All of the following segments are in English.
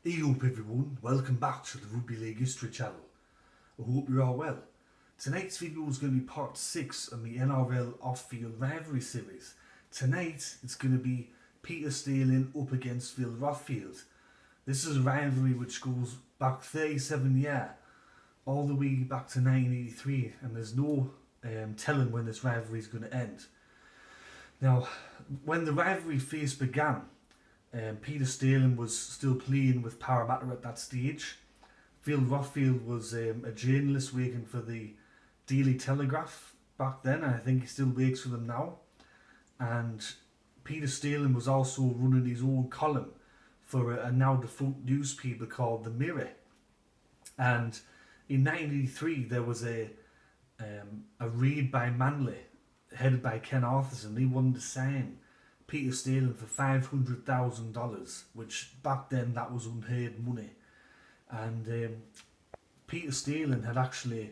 Hey up everyone, welcome back to the Rugby League History channel. I hope you're all well. Tonight's video is going to be part 6 on the NRL off-field rivalry series. Tonight it's going to be Peter Stealing up against Phil Rothfield. This is a rivalry which goes back 37 years, all the way back to 1983, and there's no telling when this rivalry is going to end. Now, when the rivalry first began, Peter Stealing was still playing with Parramatta at that stage. Phil Rothfield was a journalist working for the Daily Telegraph back then, and I think he still works for them now. And Peter Stealing was also running his own column for a now defunct newspaper called The Mirror. And in 1983 there was a raid by Manly, headed by Ken Arthurson. They wanted to sign Peter Stealing for $500,000, which back then that was unheard money. And Peter Stealing had actually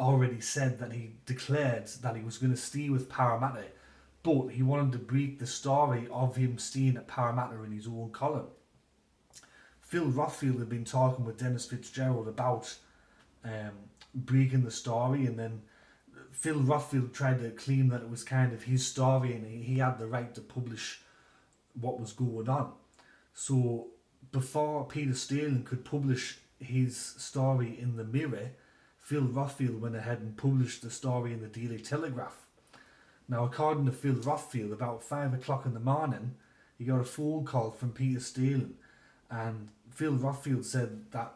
already said that he declared that he was going to stay with Parramatta, but he wanted to break the story of him staying at Parramatta in his own column. Phil Rothfield had been talking with Dennis Fitzgerald about breaking the story, and then Phil Rothfield tried to claim that it was kind of his story and he had the right to publish what was going on. So before Peter Stealing could publish his story in the Mirror, Phil Rothfield went ahead and published the story in the Daily Telegraph. Now, according to Phil Rothfield, about 5 o'clock in the morning, he got a phone call from Peter Stealing, and Phil Rothfield said that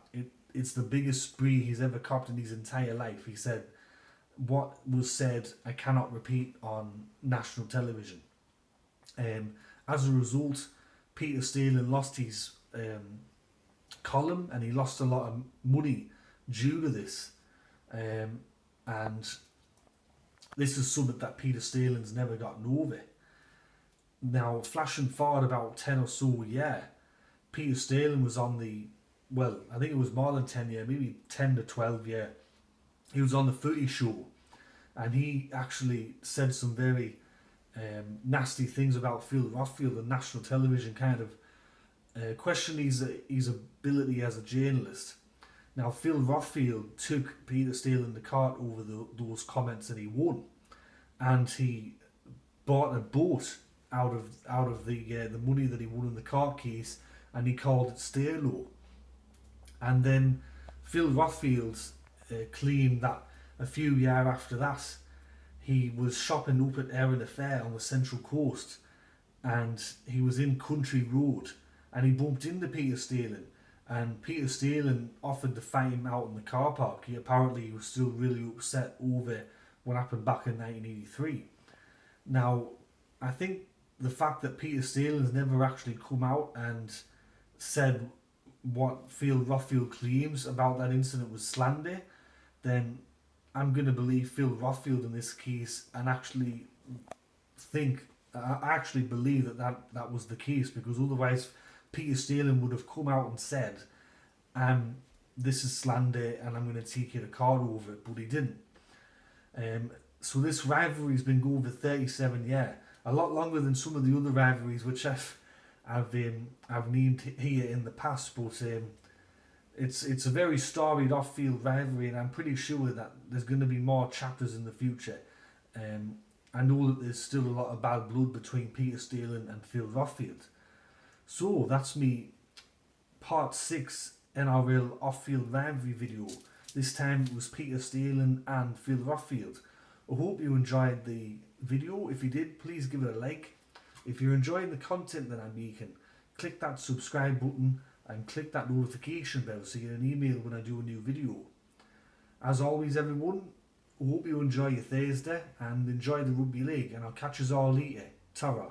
it's the biggest spree he's ever copped in his entire life. He said, "What was said, I cannot repeat on national television." As a result, Peter Stealing lost his column, and he lost a lot of money due to this. And this is something that Peter Stealing's never gotten over. Now, flashing forward about 10 or so years, Peter Stealing was on the, well, I think it was more than 10 years, maybe 10 to 12 years. He was on the Footy Show, and he actually said some very nasty things about Phil Rothfield on national television, kind of questioned his ability as a journalist. Now, Phil Rothfield took Peter Stealing to court over those comments, and he won. And he bought a boat out of the money that he won in the court case, and he called it Stay Low. And then Phil Rothfield claimed that a few years after that, he was shopping up at Erin Fair on the Central Coast, and he was in Country Road, and he bumped into Peter Stealing, and Peter Stealing offered to fight him out in the car park. He was still really upset over what happened back in 1983. Now, I think the fact that Peter Stealing's never actually come out and said what Phil Rothfield claims about that incident was slander, then I'm going to believe Phil Rothfield in this case, and actually believe that was the case, because otherwise Peter Stealing would have come out and said, this is slander and I'm going to take you to court over it, but he didn't. So this rivalry has been going for 37 years, a lot longer than some of the other rivalries which I've named here in the past, but it's a very storied off-field rivalry, and I'm pretty sure that there's going to be more chapters in the future. I know that there's still a lot of bad blood between Peter Stealing and Phil Rothfield. So that's me part 6 NRL off-field rivalry video. This time it was Peter Stealing and Phil Rothfield. I hope you enjoyed the video. If you did, please give it a like. If you're enjoying the content that I'm making, click that subscribe button and click that notification bell so you get an email when I do a new video. As always, everyone, I hope you enjoy your Thursday and enjoy the Rugby League, and I'll catch you all later. Ta-ra.